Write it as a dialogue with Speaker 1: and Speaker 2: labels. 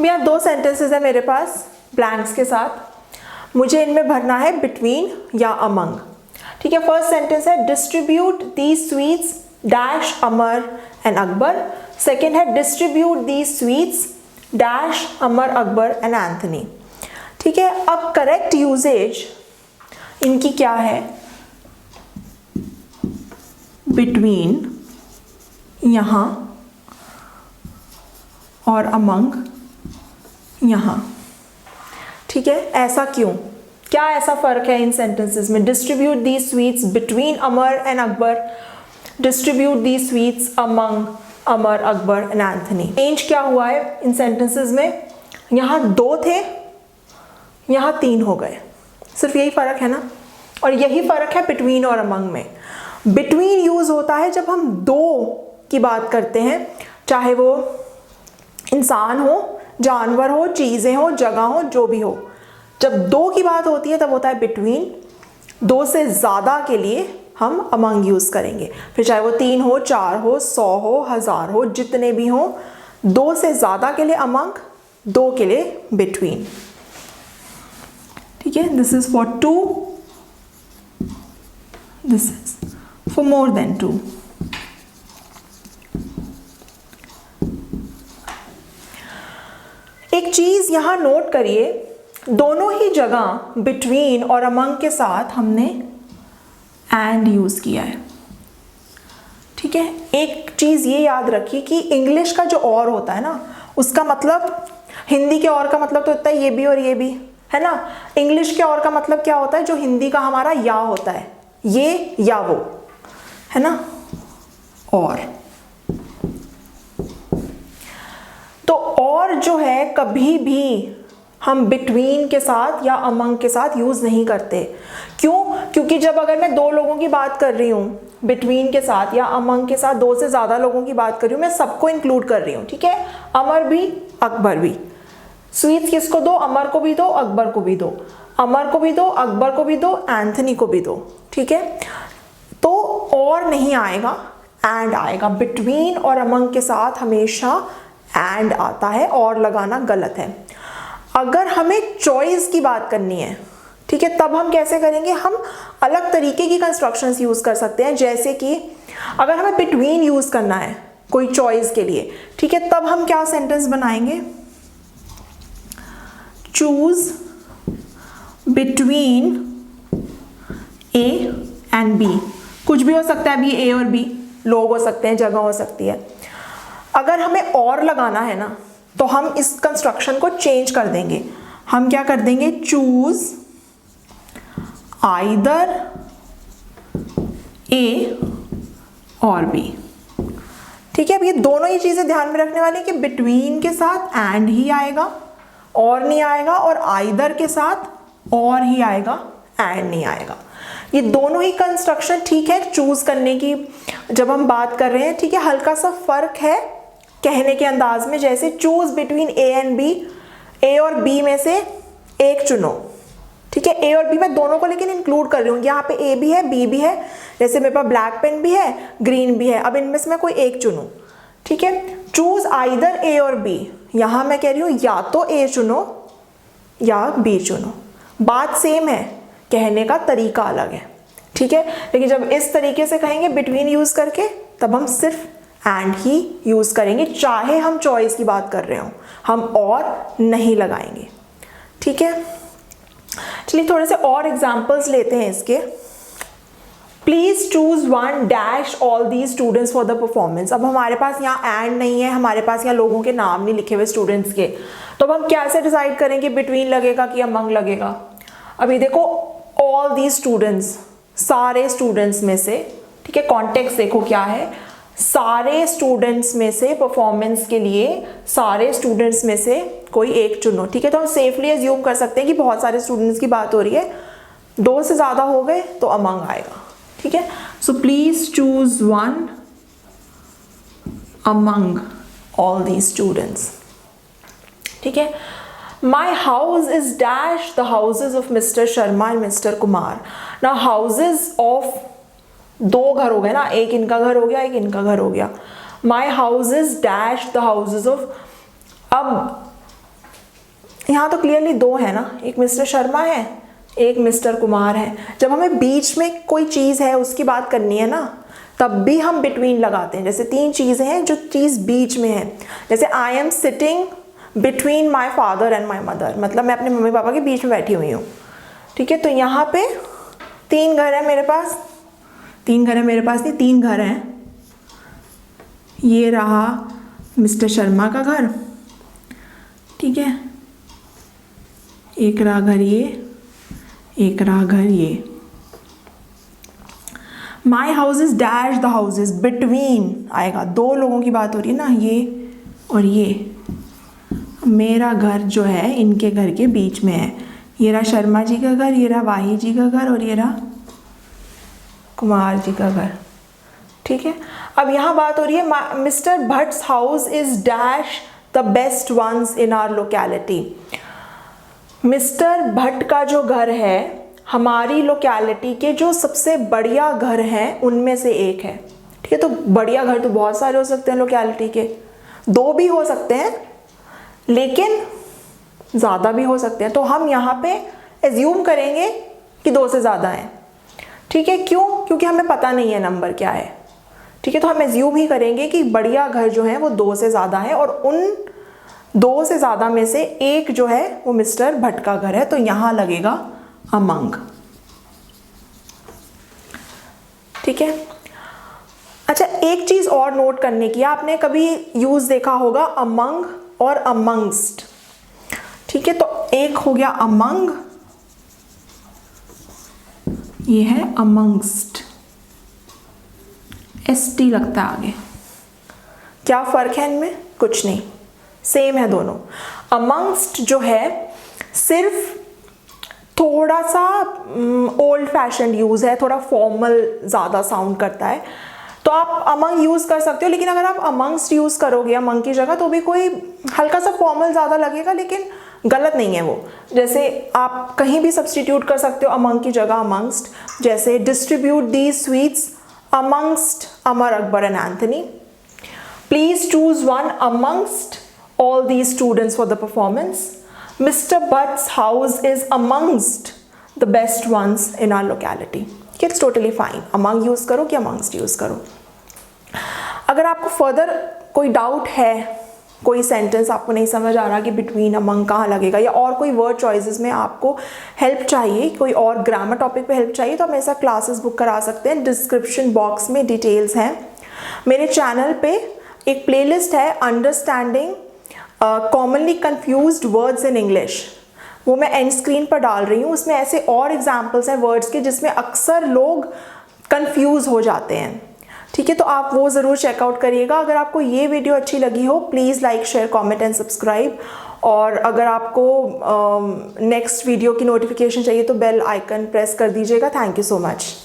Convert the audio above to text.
Speaker 1: यहाँ दो सेंटेंसेस है मेरे पास ब्लैंक्स के साथ, मुझे इनमें भरना है बिटवीन या अमंग। ठीक है, फर्स्ट सेंटेंस है distribute these sweets dash Amar and Akbar. Second है distribute these sweets dash Amar, Akbar and Anthony. ठीक है, अब करेक्ट यूजेज इनकी क्या है, बिटवीन यहाँ और अमंग यहाँ। ठीक है, ऐसा क्यों, क्या ऐसा फर्क है इन सेंटेंसेस में? Distribute these sweets between Amar and Akbar, distribute these sweets among Amar, Akbar and Anthony. Change क्या हुआ है इन सेंटेंसेस में? यहाँ 2 थे, यहाँ 3 हो गए, सिर्फ यही फर्क है ना। और यही फर्क है बिटवीन और अमंग में। बिटवीन यूज होता है जब हम 2 की बात करते हैं, चाहे वो इंसान हो, जानवर हो, चीजें हो, जगह हो, जो भी हो। जब 2 की बात होती है तब होता है बिटवीन। 2 से ज़्यादा के लिए हम अमंग यूज़ करेंगे, फिर चाहे वो 3 हो, 4 हो, 100 हो, 1000 हो, जितने भी हो। 2 से ज़्यादा के लिए अमंग, 2 के लिए बिटवीन। ठीक है, this is for 2, this is for more than 2। एक चीज यहां नोट करिए, दोनों ही जगह बिटवीन और अमंग के साथ हमने एंड यूज किया है। ठीक है, एक चीज ये याद रखिए कि इंग्लिश का जो और होता है ना, उसका मतलब हिंदी के और का मतलब तो होता है ये भी और ये भी, है ना। इंग्लिश के और का मतलब क्या होता है? जो हिंदी का हमारा या होता है, ये या वो, है ना। और तो और जो है कभी भी हम बिटवीन के साथ या अमंग के साथ यूज नहीं करते। क्यों? क्योंकि जब अगर मैं 2 लोगों की बात कर रही हूँ बिटवीन के साथ या अमंग के साथ, 2 से ज्यादा लोगों की बात कर रही हूँ, मैं सबको इंक्लूड कर रही हूँ। ठीक है, अमर भी, अकबर भी। स्वीट्स किसको दो? अमर को भी दो, अकबर को भी दो। अमर को भी दो, अकबर को भी दो, एंथनी को भी दो। ठीक है, तो और नहीं आएगा, एंड आएगा। बिटवीन और अमंग के साथ हमेशा एंड आता है, और लगाना गलत है। अगर हमें चॉइस की बात करनी है, ठीक है, तब हम कैसे करेंगे? हम अलग तरीके की कंस्ट्रक्शंस यूज कर सकते हैं। जैसे कि अगर हमें बिटवीन यूज करना है कोई चॉइस के लिए, ठीक है, तब हम क्या सेंटेंस बनाएंगे? Choose between A and B. कुछ भी हो सकता है, अभी ए और बी, लोग हो सकते हैं, जगह हो सकती है। अगर हमें और लगाना है ना, तो हम इस कंस्ट्रक्शन को चेंज कर देंगे। हम क्या कर देंगे? चूज आइदर ए और बी। ठीक है, अब ये दोनों ही चीजें ध्यान में रखने वाली है कि बिटवीन के साथ एंड ही आएगा, और नहीं आएगा, और आइदर के साथ और ही आएगा, एंड नहीं आएगा। ये दोनों ही कंस्ट्रक्शन ठीक है चूज करने की जब हम बात कर रहे हैं। ठीक है, हल्का सा फर्क है कहने के अंदाज में। जैसे choose between A and B, A और बी में से एक चुनो। ठीक है, ए और बी मैं दोनों को लेकिन इंक्लूड कर रही हूँ। यहाँ पे ए भी है, बी भी है। जैसे मेरे पास ब्लैक पेन भी है, ग्रीन भी है। अब इनमें से मैं कोई एक चुनूं। ठीक है, चूज आइदर ए और बी, यहाँ मैं कह रही हूँ या तो ए चुनो या बी चुनो। बात सेम है, कहने का तरीका अलग है। ठीक है, लेकिन जब इस तरीके से कहेंगे बिटवीन यूज करके, तब हम सिर्फ एंड ही यूज करेंगे, चाहे हम चॉइस की बात कर रहे हो, हम और नहीं लगाएंगे। ठीक है, चलिए थोड़े से और एग्जाम्पल्स लेते हैं इसके। Please choose one dash all the students for the performance. अब हमारे पास यहाँ एंड नहीं है, हमारे पास यहाँ लोगों के नाम नहीं लिखे हुए स्टूडेंट्स के, तो अब हम कैसे डिसाइड करेंगे बिटवीन लगेगा कि अमंग लगेगा? अभी देखो, ऑल दी स्टूडेंट्स, सारे स्टूडेंट्स में से, ठीक है, कॉन्टेक्स्ट देखो क्या है, सारे स्टूडेंट्स में से, परफॉर्मेंस के लिए सारे स्टूडेंट्स में से कोई एक चुनो। ठीक है, तो हम सेफली अज्यूम कर सकते हैं कि बहुत सारे स्टूडेंट्स की बात हो रही है, 2 से ज्यादा हो गए तो अमंग आएगा। ठीक है, so please choose one among all the students. ठीक है, my house is dash the houses of mister Sharma and mister Kumar. ना हाउसेज ऑफ 2 घर हो गए ना, एक इनका घर हो गया, एक इनका घर हो गया। My house is dash the houses of. अब यहाँ तो क्लियरली दो है ना, एक मिस्टर शर्मा है, एक मिस्टर कुमार है। जब हमें बीच में कोई चीज़ है उसकी बात करनी है ना, तब भी हम बिटवीन लगाते हैं। जैसे तीन चीज़ें हैं जो चीज़ बीच में है, जैसे I am sitting between my father and my mother, मतलब मैं अपने मम्मी पापा के बीच में बैठी हुई हूँ। ठीक है, तो यहाँ पे तीन घर है मेरे पास, तीन घर है मेरे पास नहीं, तीन घर हैं। ये रहा मिस्टर शर्मा का घर, ठीक है, एक रहा घर ये, एक रहा घर ये। My house is dash the house is between आएगा, दो लोगों की बात हो रही है ना, ये और ये। मेरा घर जो है इनके घर के बीच में है। ये रहा शर्मा जी का घर, ये रहा वाही जी का घर, और ये रहा कुमार जी का घर। ठीक है, अब यहाँ बात हो रही है mister Bhatt's house is dash the best ones in our locality. Mister Bhatt का जो घर है हमारी लोकेलिटी के जो सबसे बढ़िया घर हैं उनमें से एक है। ठीक है, तो बढ़िया घर तो बहुत सारे हो सकते हैं लोकेलिटी के, दो भी हो सकते हैं लेकिन ज़्यादा भी हो सकते हैं। तो हम यहाँ पे एज्यूम करेंगे कि दो से ज़्यादा हैं। ठीक है, क्यों? क्योंकि हमें पता नहीं है नंबर क्या है। ठीक है, तो हम एज्यूम ही करेंगे कि बढ़िया घर जो है वो दो से ज़्यादा है, और उन दो से ज़्यादा में से एक जो है वो मिस्टर भट्ट का घर है। तो यहाँ लगेगा अमंग। ठीक है, अच्छा एक चीज़ और नोट करने की, आपने कभी यूज़ देखा होगा अमंग और अमंगस्ट। ठीक है, तो एक हो गया अमंग, ये है अमंगस्ट, ST लगता है आगे। क्या फ़र्क है इनमें? कुछ नहीं, सेम है दोनों। अमंगस्ट जो है सिर्फ थोड़ा सा ओल्ड फैशन यूज़ है, थोड़ा फॉर्मल ज़्यादा साउंड करता है, तो आप अमंग यूज़ कर सकते हो। लेकिन अगर आप अमंगस्ट यूज़ करोगे अमंग की जगह तो भी कोई हल्का सा फॉर्मल ज़्यादा लगेगा, लेकिन गलत नहीं है वो। जैसे आप कहीं भी सब्सटीट्यूट कर सकते हो अमंग की जगह अमंगस्ट, जैसे distribute these sweets amongst Amar, Akbar and Anthony. Please choose one amongst all these students for the performance. Mr. Bhatt's house is amongst the best ones in our locality. It's totally fine. Among use करो कि amongst use करो। अगर आपको further कोई doubt है, कोई sentence आपको नहीं समझ आ रहा कि बिटवीन अमंग कहाँ लगेगा, या और कोई वर्ड चॉइसेस में आपको हेल्प चाहिए, कोई और ग्रामर टॉपिक पे हेल्प चाहिए, तो आप मेरे साथ क्लासेस बुक करा सकते हैं। डिस्क्रिप्शन बॉक्स में डिटेल्स हैं। मेरे चैनल पे एक प्लेलिस्ट है understanding commonly confused words in English, वो मैं एंड स्क्रीन पर डाल रही हूँ। उसमें ऐसे और एग्जाम्पल्स हैं वर्ड्स के जिसमें अक्सर लोग कंफ्यूज हो जाते हैं। ठीक है, तो आप वो ज़रूर चेकआउट करिएगा। अगर आपको ये वीडियो अच्छी लगी हो please like share comment and subscribe, और अगर आपको नेक्स्ट वीडियो की नोटिफिकेशन चाहिए तो बेल आइकन प्रेस कर दीजिएगा। Thank you so much.